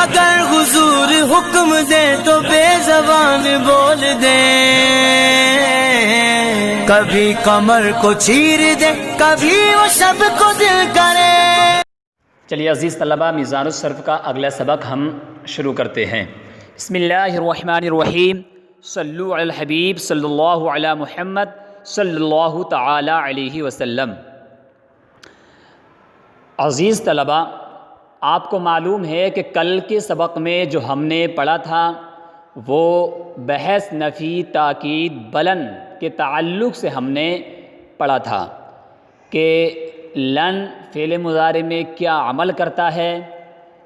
اگر حضور حکم دے تو بے زبان بول دے، کبھی کمر کو چیر دے، کبھی وہ شب کو دل کرے۔ چلیے عزیز طلبہ، میزان الصرف کا اگلا سبق ہم شروع کرتے ہیں۔ بسم اللہ الرحمن الرحیم، صلو علی الحبیب صلی اللہ علی محمد صلی اللہ تعالی علیہ وسلم۔ عزیز طلبہ، آپ کو معلوم ہے کہ کل کے سبق میں جو ہم نے پڑھا تھا وہ بحث، نفی، تاکید، بلن کے تعلق سے ہم نے پڑھا تھا کہ لن فعل مضارع میں کیا عمل کرتا ہے،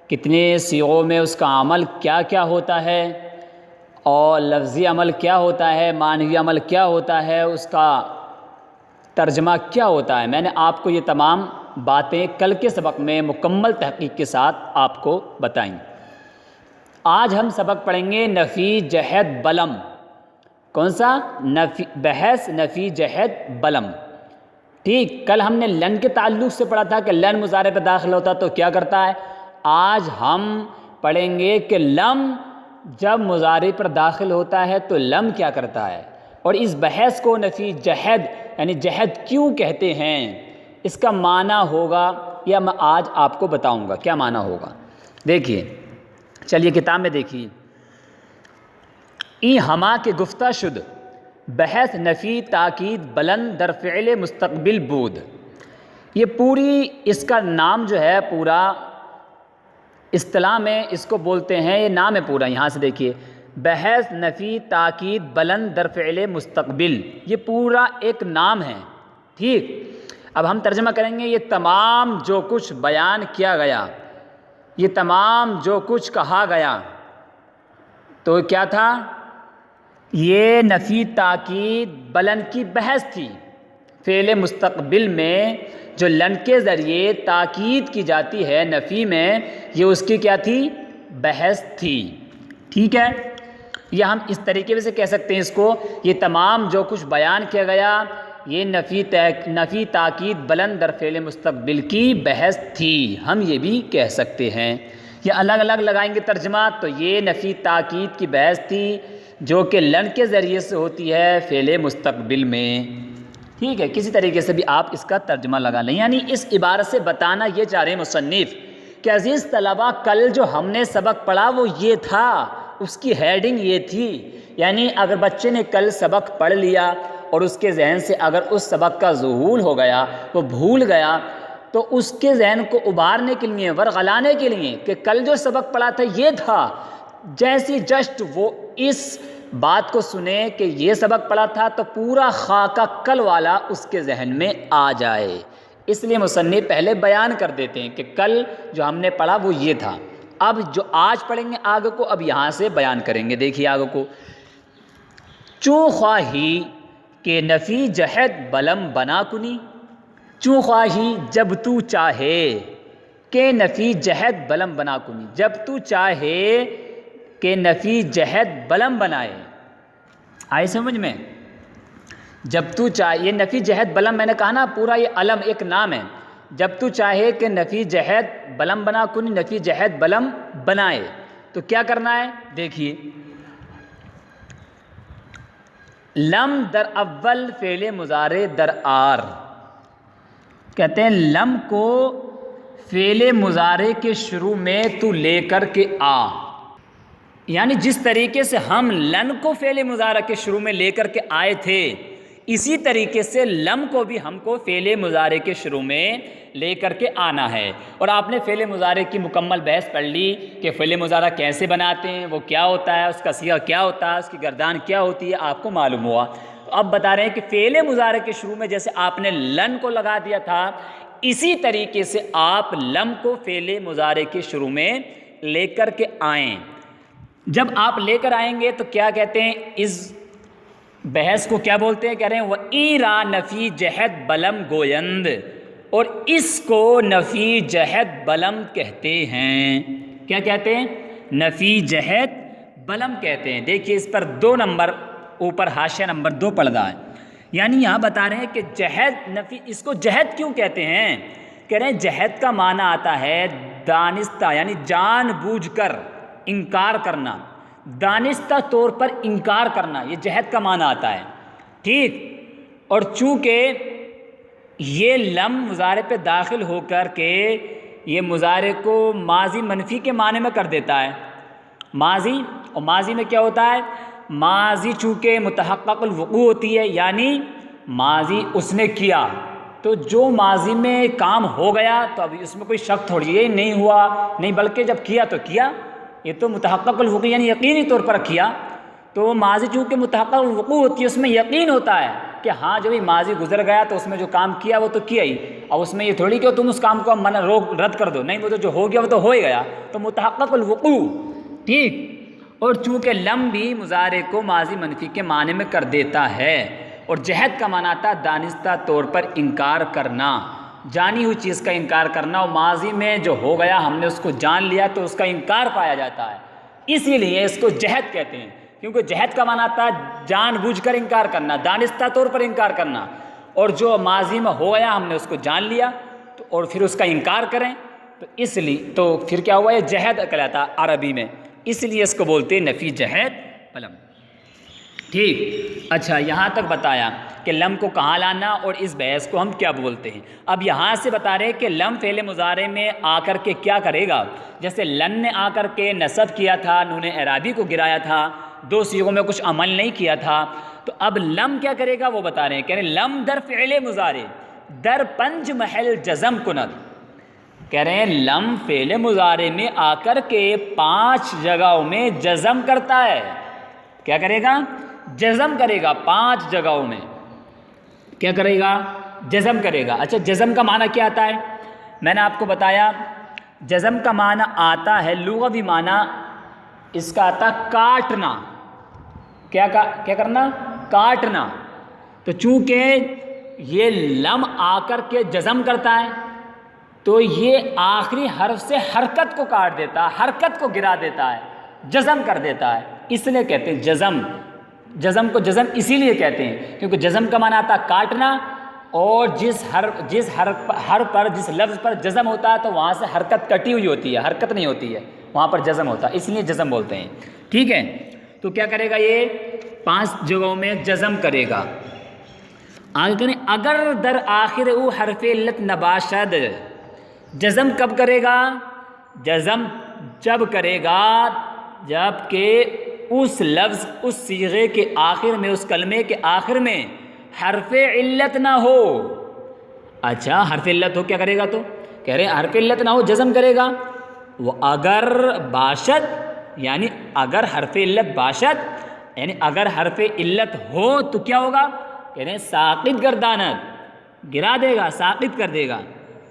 کتنے صیغوں میں اس کا عمل کیا کیا ہوتا ہے، اور لفظی عمل کیا ہوتا ہے، معنوی عمل کیا ہوتا ہے، اس کا ترجمہ کیا ہوتا ہے۔ میں نے آپ کو یہ تمام باتیں کل کے سبق میں مکمل تحقیق کے ساتھ آپ کو بتائیں۔ آج ہم سبق پڑھیں گے نفی، جہد، بلم۔ کون سا؟ بحث، نفی، جہد، بلم۔ ٹھیک، کل ہم نے لن کے تعلق سے پڑھا تھا کہ لن مضارع پہ داخل ہوتا تو کیا کرتا ہے۔ آج ہم پڑھیں گے کہ لم جب مضارع پر داخل ہوتا ہے تو لم کیا کرتا ہے، اور اس بحث کو نفی، جہد یعنی جہد کیوں کہتے ہیں، اس کا معنی ہوگا یا میں آج آپ کو بتاؤں گا کیا معنی ہوگا۔ دیکھیے، چلیے کتاب میں دیکھیے، ای ہما کے گفتہ شد بحث، نفی، تاکید، بلند در فعل مستقبل بود۔ یہ پوری اس کا نام جو ہے، پورا اصطلاح میں اس کو بولتے ہیں، یہ نام ہے پورا، یہاں سے دیکھیے، بحث، نفی، تاکید، بلند در فعل مستقبل، یہ پورا ایک نام ہے۔ ٹھیک، اب ہم ترجمہ کریں گے، یہ تمام جو کچھ بیان کیا گیا، یہ تمام جو کچھ کہا گیا، تو کیا تھا؟ یہ نفی، تاکید، بلند کی بحث تھی۔ فعل مستقبل میں جو لن کے ذریعے تاکید کی جاتی ہے نفی میں، یہ اس کی کیا تھی؟ بحث تھی۔ ٹھیک ہے، یا ہم اس طریقے سے کہہ سکتے ہیں اس کو، یہ تمام جو کچھ بیان کیا گیا، یہ نفی، تاکید، بلند در فعل مستقبل کی بحث تھی، ہم یہ بھی کہہ سکتے ہیں۔ یہ الگ الگ لگائیں گے ترجمہ، تو یہ نفی، تاکید کی بحث تھی جو کہ لن کے ذریعے سے ہوتی ہے فعل مستقبل میں۔ ٹھیک ہے، کسی طریقے سے بھی آپ اس کا ترجمہ لگا لیں، یعنی اس عبارت سے بتانا یہ چاہ رہے ہیں مصنف کہ عزیز طلبہ، کل جو ہم نے سبق پڑھا وہ یہ تھا، اس کی ہیڈنگ یہ تھی۔ یعنی اگر بچے نے کل سبق پڑھ لیا اور اس کے ذہن سے اگر اس سبق کا ذہول ہو گیا، وہ بھول گیا، تو اس کے ذہن کو ابھارنے کے لیے، ورغلانے کے لیے کہ کل جو سبق پڑھا تھا یہ تھا، جیسی جسٹ وہ اس بات کو سنے کہ یہ سبق پڑھا تھا تو پورا خاکہ کل والا اس کے ذہن میں آ جائے، اس لیے مصنف پہلے بیان کر دیتے ہیں کہ کل جو ہم نے پڑھا وہ یہ تھا۔ اب جو آج پڑھیں گے آگے کو، اب یہاں سے بیان کریں گے۔ دیکھیے آگے کو، چوں خواہی کہ نفی، جہد، بلم بنا کنی۔ چوں خواہی، جب تو چاہے، کہ نفی، جہد، بلم بنا کنی، جب تو چاہے کہ نفی، جہد، بلم بنائے۔ آئے سمجھ میں؟ جب تو چاہے، یہ نفی، جہد، بلم میں نے کہا نا، پورا یہ علم ایک نام ہے۔ جب تو چاہے کہ نفی، جہد، بلم بنا کنی، نفی، جہد، بلم بنائے، تو کیا کرنا ہے؟ دیکھیے، لم در اول فعل مضارع در آر، کہتے ہیں لم کو فعل مضارع کے شروع میں تو لے کر کے آ، یعنی جس طریقے سے ہم لن کو فعل مضارع کے شروع میں لے کر کے آئے تھے، اسی طریقے سے لم کو بھی ہم کو فعل مضارع کے شروع میں لے کر کے آنا ہے۔ اور آپ نے فعل مضارع کی مکمل بحث پڑھ لی کہ فعل مضارع کیسے بناتے ہیں، وہ کیا ہوتا ہے، اس کا صیغہ کیا ہوتا ہے، اس کی گردان کیا ہوتی ہے، آپ کو معلوم ہوا۔ اب بتا رہے ہیں کہ فعل مضارع کے شروع میں جیسے آپ نے لن کو لگا دیا تھا، اسی طریقے سے آپ لم کو فعل مضارع کے شروع میں لے کر کے آئیں۔ جب آپ لے کر آئیں گے تو کیا کہتے ہیں، اس بحث کو کیا بولتے ہیں؟ کہہ رہے ہیں وہ ایرا نفی، جہد، بلم گویند، اور اس کو نفی، جہد، بلم کہتے ہیں۔ کیا کہتے ہیں؟ نفی، جہد، بلم کہتے ہیں۔ دیکھیے اس پر 2 نمبر اوپر حاشیہ نمبر 2 پڑھا ہے، یعنی یہاں بتا رہے ہیں کہ جہد، نفی، اس کو جہد کیوں کہتے ہیں؟ کہہ رہے ہیں جہد کا معنی آتا ہے دانستہ یعنی جان بوجھ کر انکار کرنا، دانستہ طور پر انکار کرنا، یہ جہد کا معنی آتا ہے، ٹھیک۔ اور چونکہ یہ لم مضارع پہ داخل ہو کر کے یہ مضارع کو ماضی منفی کے معنی میں کر دیتا ہے، ماضی، اور ماضی میں کیا ہوتا ہے، ماضی چونکہ متحقق الوقوع ہوتی ہے، یعنی ماضی اس نے کیا، تو جو ماضی میں کام ہو گیا تو ابھی اس میں کوئی شک تھوڑی ہے، نہیں ہوا نہیں، بلکہ جب کیا تو کیا، یہ تو متحقق الوقوع یعنی یقینی طور پر کیا، تو ماضی چونکہ متحقق الوقوع ہوتی ہے اس میں یقین ہوتا ہے کہ ہاں جو بھی ماضی گزر گیا تو اس میں جو کام کیا وہ تو کیا ہی، اور اس میں یہ تھوڑی کہ تم اس کام کو رد کر دو، نہیں، وہ تو جو ہو گیا وہ تو ہو ہی گیا، تو متحقق الوقوع، ٹھیک۔ اور چونکہ لم بھی مضارع کو ماضی منفی کے معنی میں کر دیتا ہے، اور جہد کا معنی آتا ہے دانستہ طور پر انکار کرنا، جانی ہوئی چیز کا انکار کرنا، اور ماضی میں جو ہو گیا ہم نے اس کو جان لیا تو اس کا انکار پایا جاتا ہے، اسی لیے اس کو جہد کہتے ہیں، کیونکہ جہد کا معنی آتا ہے جان بوجھ کر انکار کرنا، دانستہ طور پر انکار کرنا، اور جو ماضی میں ہو گیا ہم نے اس کو جان لیا تو اور پھر اس کا انکار کریں تو اس لیے تو پھر کیا ہوا، یہ جہد کہلاتا عربی میں، اس لیے اس کو بولتے ہیں نفی جہد لم، ٹھیک۔ اچھا، یہاں تک بتایا کہ لم کو کہاں لانا اور اس بحث کو ہم کیا بولتے ہیں۔ اب یہاں سے بتا رہے کہ لم فعل مضارع میں آ کر کے کیا کرے گا، جیسے لن نے آ کر کے نصب کیا تھا، نون اعرابی کو گرایا تھا، دو صیغوں میں کچھ عمل نہیں کیا تھا، تو اب لم کیا کرے گا وہ بتا رہے ہیں، کہہ رہے ہیں لم در فعل مضارع در پنج محل جزم کند، کہہ رہے ہیں لم فعل مضارع میں آ کر کے 5 جگہوں میں جزم کرتا ہے، کیا کرے گا، جزم کرے گا 5 جگہوں میں، کیا کرے گا، جزم کرے گا۔ اچھا، جزم کا معنی کیا آتا ہے، میں نے آپ کو بتایا جزم کا معنی آتا ہے، لغوی معنی اس کا آتا کاٹنا، کیا کرنا، کاٹنا، تو چونکہ یہ لم آ کر کے جزم کرتا ہے تو یہ آخری حرف سے حرکت کو کاٹ دیتا ہے، حرکت کو گرا دیتا ہے، جزم کر دیتا ہے، اس لیے کہتے ہیں جزم، جزم کو جزم اسی لیے کہتے ہیں کیونکہ جزم کا معنی آتا کاٹنا، اور جس حرف پر جس لفظ پر جزم ہوتا ہے تو وہاں سے حرکت کٹی ہوئی ہوتی ہے، حرکت نہیں ہوتی ہے، وہاں پر جزم ہوتا ہے، اس لیے جزم بولتے ہیں، ٹھیک ہے۔ تو کیا کرے گا، یہ 5 جگہوں میں جزم کرے گا۔ آگے کریں، اگر در آخر او حرف علت نباشد، جزم کب کرے گا، جزم جب کرے گا جب کہ اس لفظ، اس صیغے کے آخر میں، اس کلمے کے آخر میں حرف علت نہ ہو۔ اچھا، حرف علت ہو کیا کرے گا، تو کہہ رہے ہیں حرف علت نہ ہو جزم کرے گا، وہ اگر باشد یعنی اگر حرف علت باشد یعنی اگر حرف علت ہو تو کیا ہوگا، کہہ رہے ہیں ساقط گرداند، گرا دے گا، ساقط کر دے گا،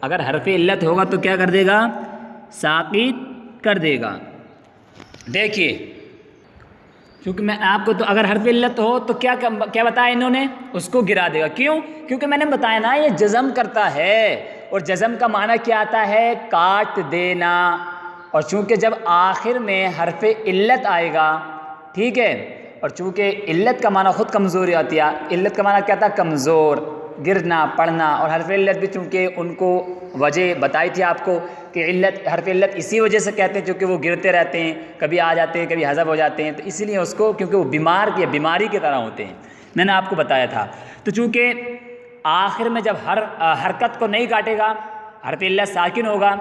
اگر حرف علت ہوگا تو کیا کر دے گا، ساقط کر دے گا۔ دیکھیے، کیونکہ میں آپ کو تو اگر حرف علت ہو تو کیا بتایا انہوں نے، اس کو گرا دے گا، کیوں، کیونکہ میں نے بتایا نا یہ جزم کرتا ہے، اور جزم کا معنی کیا آتا ہے، کاٹ دینا، اور چونکہ جب آخر میں حرف علت آئے گا، ٹھیک ہے، اور چونکہ علت کا معنی خود کمزوری آتی ہے، علت کا معنی کیا تھا، کمزور، گرنا، پڑنا، اور حرف علت بھی چونکہ ان کو وجہ بتائی تھی آپ کو کہ علت، حرف علت اسی وجہ سے کہتے ہیں چونکہ وہ گرتے رہتے ہیں، کبھی آ جاتے ہیں کبھی حذف ہو جاتے ہیں، تو اسی لیے اس کو، کیونکہ وہ بیماری کی طرح ہوتے ہیں، میں نے آپ کو بتایا تھا۔ تو چونکہ آخر میں جب حرکت کو نہیں کاٹے گا، حرف علت ساکن ہوگا،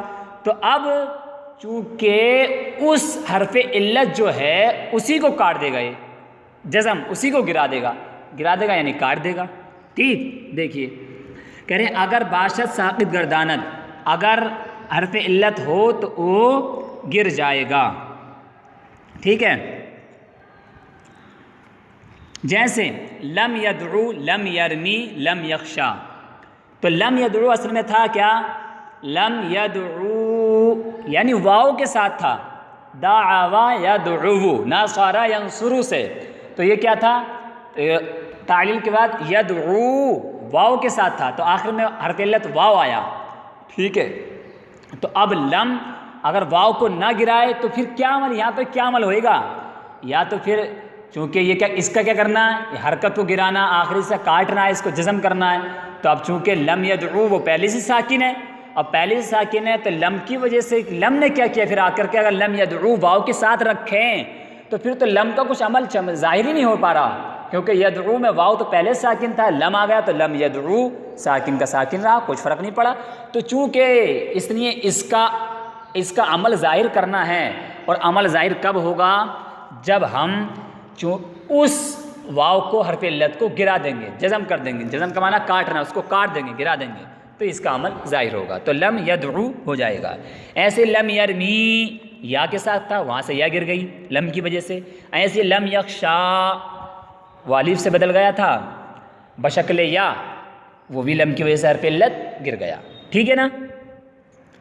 تو اب چونکہ اس حرف علت جو ہے اسی کو کاٹ دے گا، یہ جزم اسی کو گرا دے گا یعنی کاٹ دے گا، ٹھیک۔ دیکھیے، کہہ رہے ہیں اگر باشد ساقط گرداند، اگر حرف علت ہو تو وہ گر جائے گا، ٹھیک ہے۔ جیسے لم یدعو، لم یرمی، لم یخشا، تو لم یدعو اصل میں تھا کیا، لم یدعو یعنی واو کے ساتھ تھا، دعوا یدعو، نصر ینصر سے، تو یہ کیا تھا، تعلیل کے بعد یدعو واو کے ساتھ تھا، تو آخر میں حرف علت واو آیا، ٹھیک ہے۔ تو اب لم اگر واو کو نہ گرائے تو پھر کیا عمل، یہاں پر کیا عمل ہوئے گا، یا تو پھر چونکہ یہ کیا، اس کا کیا کرنا ہے، حرکت کو گرانا، آخری سے کاٹنا ہے، اس کو جزم کرنا ہے، تو اب چونکہ لم یدعو وہ پہلے سے ساکن ہے، اب پہلے سے ساکن ہے تو لم کی وجہ سے لم نے کیا کیا پھر آ کر کے اگر لم یدعو واو کے ساتھ رکھیں تو پھر تو لم کا کچھ عمل ظاہر ہی نہیں ہو پا رہا، کیونکہ یدعو میں واو تو پہلے ساکن تھا، لم آ گیا تو لم یدعو ساکن کا ساکن رہا، کچھ فرق نہیں پڑا۔ تو چونکہ اس لیے اس کا عمل ظاہر کرنا ہے، اور عمل ظاہر کب ہوگا؟ جب ہم اس واو کو حرف علت کو گرا دیں گے، جزم کر دیں گے، جزم کا معنی کاٹنا، اس کو کاٹ دیں گے، گرا دیں گے، تو اس کا عمل ظاہر ہوگا، تو لم یدعو ہو جائے گا۔ ایسے لم یرمی یا کے ساتھ تھا، وہاں سے یا گر گئی لم کی وجہ سے۔ ایسے لم یخشا والف سے بدل گیا تھا بشکل یا، وہ بھی لم کی وجہ سے حرف علت گر گیا، ٹھیک ہے نا؟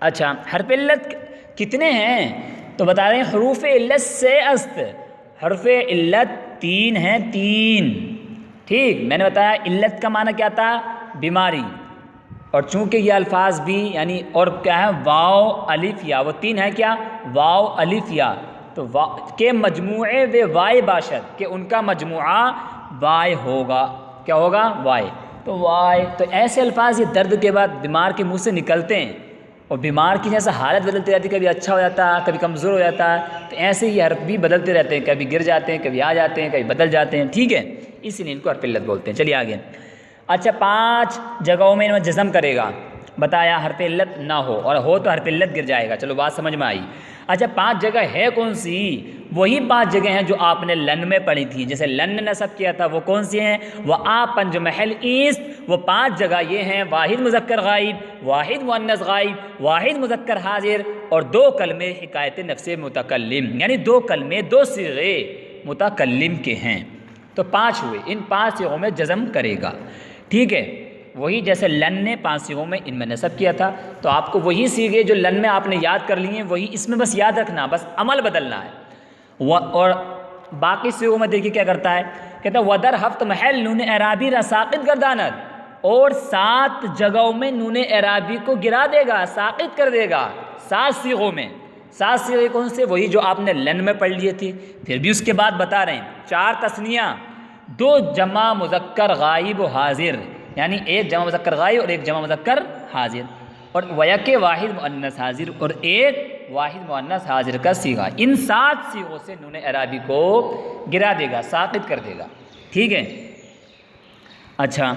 اچھا حرف علت کتنے ہیں تو بتا رہے ہیں حروف علت سے است، حرف علت 3 ہیں، 3، ٹھیک؟ میں نے بتایا علت کا معنی کیا تھا؟ بیماری، اور چونکہ یہ الفاظ بھی یعنی اور کیا ہے؟ واو الف یا، وہ 3 ہیں کیا؟ واو الف یا، تو کے مجموعے و وائے باشد، کہ ان کا مجموعہ وائے ہوگا، کیا ہوگا؟ وائے، تو وائے، تو ایسے الفاظ یہ درد کے بعد بیمار کے منہ سے نکلتے ہیں، اور بیمار کی جیسا حالت بدلتی رہتی ہے، کبھی اچھا ہو جاتا ہے، کبھی کمزور ہو جاتا ہے، تو ایسے ہی حرف بھی بدلتے رہتے ہیں، کبھی گر جاتے ہیں، کبھی آ جاتے ہیں، کبھی بدل جاتے ہیں، ٹھیک ہے؟ اسی لیے ان کو حرف علت بولتے ہیں۔ چلیے آگے۔ اچھا 5 جگہوں میں جزم کرے گا، بتایا حرف علت نہ ہو، اور ہو تو حرف علت گر جائے گا، چلو بات سمجھ میں آئی۔ اچھا 5 جگہ ہے کون سی؟ وہی 5 جگہ ہیں جو آپ نے لن میں پڑھی تھی، جیسے لن نے نصب کیا تھا، وہ کون سی ہیں؟ وہ پنج محل ایست، وہ 5 جگہ یہ ہیں: واحد مذکر غائب، واحد مؤنث غائب، واحد مذکر حاضر، اور 2 کلمے حکایت نفس متکلم، یعنی 2 کلمے 2 صیغے متکلم کے ہیں، تو 5 ہوئے، ان 5 صیغوں میں جزم کرے گا، ٹھیک ہے؟ وہی جیسے لن نے 5 صیغوں میں ان میں نصب کیا تھا، تو آپ کو وہی صیغے جو لن میں آپ نے یاد کر لی ہیں وہی اس میں بس یاد رکھنا، بس عمل بدلنا ہے۔ اور باقی صیغوں میں دیکھیے کیا کرتا ہے، کہتا ہے ودر ہفت محل نون اعرابی را ساقط گرداند، اور 7 جگہوں میں نون اعرابی کو گرا دے گا، ساقط کر دے گا، 7 صیغوں میں۔ 7 صیغے کون سے؟ وہی جو آپ نے لن میں پڑھ لیے تھے، پھر بھی اس کے بعد بتا رہے ہیں 4 تثنیہ، 2 جمع مذکر غائب و حاضر، یعنی 1 جمع مذکر غائب اور 1 جمع مذکر حاضر، اور ویک واحد مؤنث حاضر، اور 1 واحد مؤنث حاضر کا صیغہ، ان 7 صیغوں سے نون اعرابی کو گرا دے گا، ساقط کر دے گا، ٹھیک ہے؟ اچھا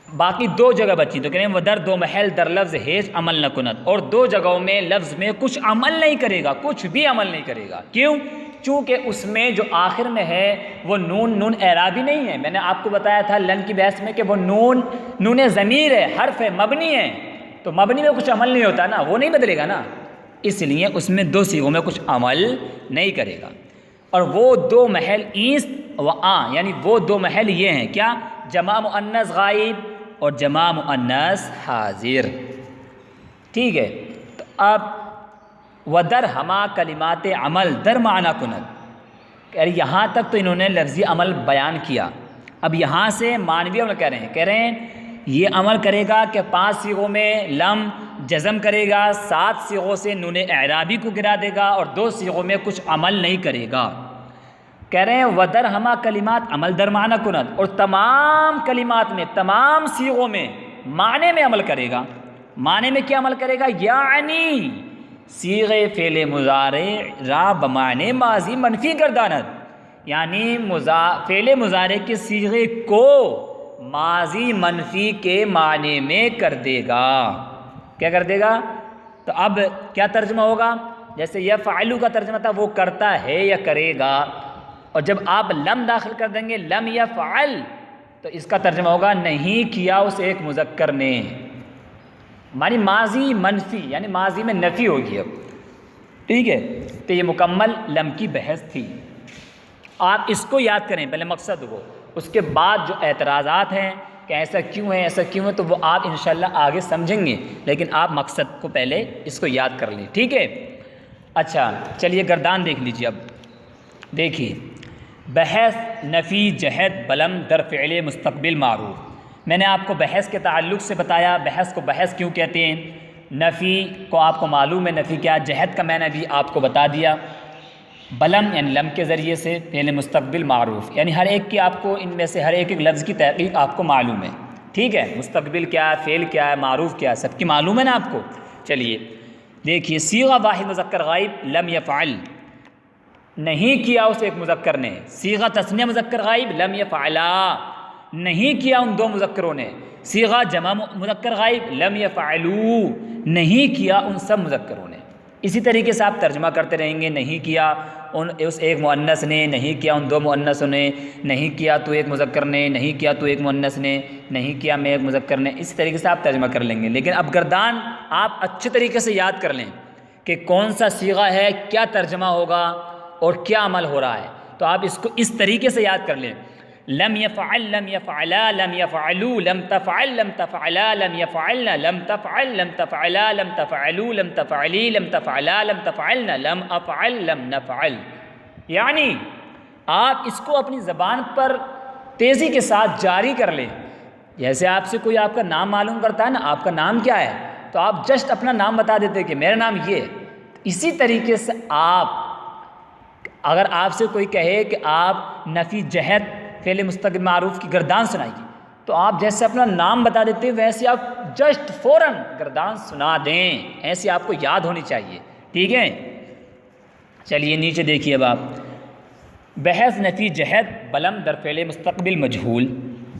باقی 2 جگہ بچی، تو کہہ رہے ہیں ودر 2 محل در لفظ ہیچ عمل نہ کند، اور 2 جگہوں میں لفظ میں کچھ عمل نہیں کرے گا، کچھ بھی عمل نہیں کرے گا، کیوں؟ چونکہ اس میں جو آخر میں ہے وہ نون اعرابی نہیں ہے، میں نے آپ کو بتایا تھا لن کی بحث میں کہ وہ نون ضمیر ہے، حرف ہے، مبنی ہے، تو مبنی میں کچھ عمل نہیں ہوتا نا، وہ نہیں بدلے گا نا، اس لیے اس میں 2 صیغوں میں کچھ عمل نہیں کرے گا۔ اور وہ 2 محل ایست و یعنی وہ 2 محل یہ ہیں کیا؟ جمع مؤنث غائب اور جمع مؤنث حاضر، ٹھیک ہے؟ تو اب ودر ہما کلمات عمل در معنی کند، یہاں تک تو انہوں نے لفظی عمل بیان کیا، اب یہاں سے معنوی عمل کہہ رہے ہیں یہ عمل کرے گا کہ 5 صیغوں میں لم جزم کرے گا، 7 صیغوں سے نون اعرابی کو گرا دے گا، اور 2 صیغوں میں کچھ عمل نہیں کرے گا۔ کہہ رہے ہیں ودر ہما کلمات عمل در معنی کند، اور تمام کلمات میں، تمام صیغوں میں معنی میں عمل کرے گا۔ معنی میں کیا عمل کرے گا؟ یعنی صیغہ فعل مضارع را بمعنی ماضی منفی گرداند، یعنی فعل مضارع کے صیغے کو ماضی منفی کے معنی میں کر دے گا۔ کیا کر دے گا؟ تو اب کیا ترجمہ ہوگا؟ جیسے یفعلو کا ترجمہ تھا وہ کرتا ہے یا کرے گا، اور جب آپ لم داخل کر دیں گے لم یفعل، تو اس کا ترجمہ ہوگا نہیں کیا اس ایک مذکر نے، معنی ماضی منفی، یعنی ماضی میں نفی ہوگی اب، ٹھیک ہے؟ تو یہ مکمل لم کی بحث تھی، آپ اس کو یاد کریں پہلے مقصد کو، اس کے بعد جو اعتراضات ہیں کہ ایسا کیوں ہے ایسا کیوں ہے تو وہ آپ انشاءاللہ آگے سمجھیں گے، لیکن آپ مقصد کو پہلے اس کو یاد کر لیں، ٹھیک ہے؟ اچھا چلیے گردان دیکھ لیجیے، اب دیکھیے بحث نفی جہد بلم در فعل مستقبل معروف، میں نے آپ کو بحث کے تعلق سے بتایا بحث کو بحث کیوں کہتے ہیں، نفی کو آپ کو معلوم ہے نفی کیا، جہد کا میں نے بھی آپ کو بتا دیا، بلم یعنی لم کے ذریعے سے فعل مستقبل معروف، یعنی ہر ایک کی آپ کو ان میں سے ہر ایک لفظ کی تحقیق آپ کو معلوم ہے، ٹھیک ہے، مستقبل کیا ہے، فعل کیا ہے، معروف کیا ہے، سب کی معلوم ہے نا آپ کو۔ چلیے دیکھیے، صیغہ واحد مذکر غائب لم یفعل، نہیں کیا اس ایک مذکر نے۔ صیغہ تثنیہ مذکر غائب لم یفعلا، نہیں کیا ان دو مذکروں نے۔ صیغہ جمع مذکر غائب لم یفعلوا، نہیں کیا ان سب مذکروں نے۔ اسی طریقے سے آپ ترجمہ کرتے رہیں گے، نہیں کیا اس ایک مؤنث نے، نہیں کیا ان دو مؤنثوں نے، نہیں کیا تو ایک مذکر نے، نہیں کیا تو ایک مؤنث نے، نہیں کیا میں ایک مذکر نے۔ اسی طریقے سے آپ ترجمہ کر لیں گے۔ لیکن اب گردان آپ اچھے طریقے سے یاد کر لیں کہ کون سا صیغہ ہے، کیا ترجمہ ہوگا اور کیا عمل ہو رہا ہے، تو آپ اس کو اس طریقے سے یاد کر لیں۔ لم يفعل لم يفعلا لم يفعلوا لم تفعل لم تفعلا لم يفعلن لم تفعل لم تفعلا لم تفعلوا لم تفعلی لم تفعلا لم تفعلن لم افعل لم نفعل۔ یعنی آپ اس کو اپنی زبان پر تیزی کے ساتھ جاری کر لیں۔ جیسے آپ سے کوئی آپ کا نام معلوم کرتا ہے نا، آپ کا نام کیا ہے، تو آپ جسٹ اپنا نام بتا دیتے کہ میرا نام یہ ہے۔ اسی طریقے سے آپ اگر آپ سے کوئی کہے کہ آپ نفی جہت فعل مستقبل معروف کی گردان سنائیے، تو آپ جیسے اپنا نام بتا دیتے ویسے آپ جسٹ فوراً گردان سنا دیں، ایسی آپ کو یاد ہونی چاہیے، ٹھیک ہے۔ چلیے نیچے دیکھیے اب آپ، بحث نفی جہت بلم در فعل مستقبل مجہول،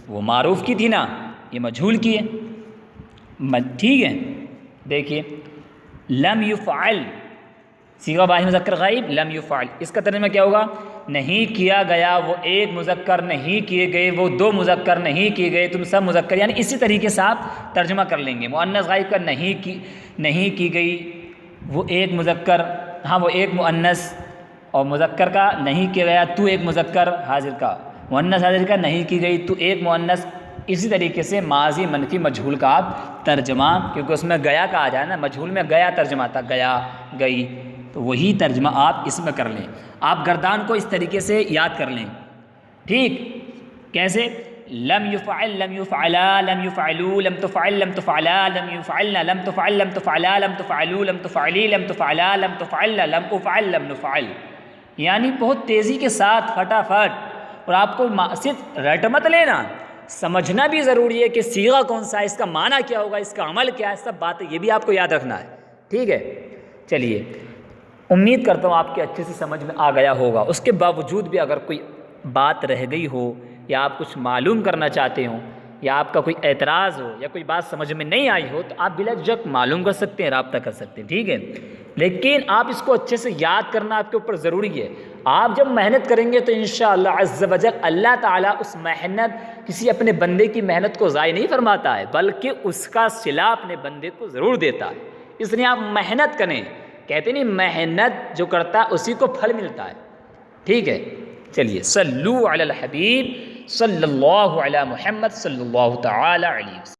وہ معروف کی تھی نا، یہ مجہول کی ہے، ٹھیک ہے۔ دیکھیے لم یفعل، صیغہ واحد مذکر غائب لم یفعل، اس کا ترجمہ کیا ہوگا؟ نہیں کیا گیا وہ ایک مذکر، نہیں کیے گئے وہ دو مذکر، نہیں کیے گئے تم سب مذکر۔ یعنی اسی طریقے سے آپ ترجمہ کر لیں گے۔ مؤنث غائب کا نہیں کی گئی وہ ایک مذکر، ہاں وہ ایک مؤنث، اور مذکر کا نہیں کیا گیا تو ایک مذکر حاضر کا، مؤنث حاضر کا نہیں کی گئی تو ایک مؤنث۔ اسی طریقے سے ماضی منفی مجہول کا آپ ترجمہ، کیونکہ اس میں گیا کا آ جائے نا، مجہول میں گیا ترجمہ تھا، گیا گئی، تو وہی ترجمہ آپ اس میں کر لیں۔ آپ گردان کو اس طریقے سے یاد کر لیں، ٹھیک۔ کیسے؟ لم یفعل لم یفعلا لم یفعلوا لم تفعل لم تفعلا لم یفعلن لم تفعل لم تفعلا لم تفعلوا لم تفعلی لم تفعلا لم تفعلن لم افعل لم نفعل۔ یعنی بہت تیزی کے ساتھ فٹافٹ، اور آپ کو صرف رٹ مت لینا، سمجھنا بھی ضروری ہے کہ صیغہ کون سا ہے، اس کا معنی کیا ہوگا، اس کا عمل کیا ہے، سب باتیں یہ بھی آپ کو یاد رکھنا ہے، ٹھیک ہے۔ چلیے امید کرتا ہوں آپ کے اچھے سے سمجھ میں آ گیا ہوگا۔ اس کے باوجود بھی اگر کوئی بات رہ گئی ہو، یا آپ کچھ معلوم کرنا چاہتے ہوں، یا آپ کا کوئی اعتراض ہو، یا کوئی بات سمجھ میں نہیں آئی ہو، تو آپ بلا جھجک معلوم کر سکتے ہیں، رابطہ کر سکتے ہیں، ٹھیک ہے۔ لیکن آپ اس کو اچھے سے یاد کرنا آپ کے اوپر ضروری ہے۔ آپ جب محنت کریں گے تو انشاءاللہ عز و جل اللہ تعالیٰ اس محنت، کسی اپنے بندے کی محنت کو ضائع نہیں فرماتا ہے، بلکہ اس کا صلہ اپنے بندے کو ضرور دیتا ہے۔ اس لیے آپ محنت کریں، کہتے نہیں محنت جو کرتا ہے اسی کو پھل ملتا ہے، ٹھیک ہے۔ چلیے صلو علی الحبیب صلی اللہ علی محمد صلی اللہ تعالی علیہ وسلم۔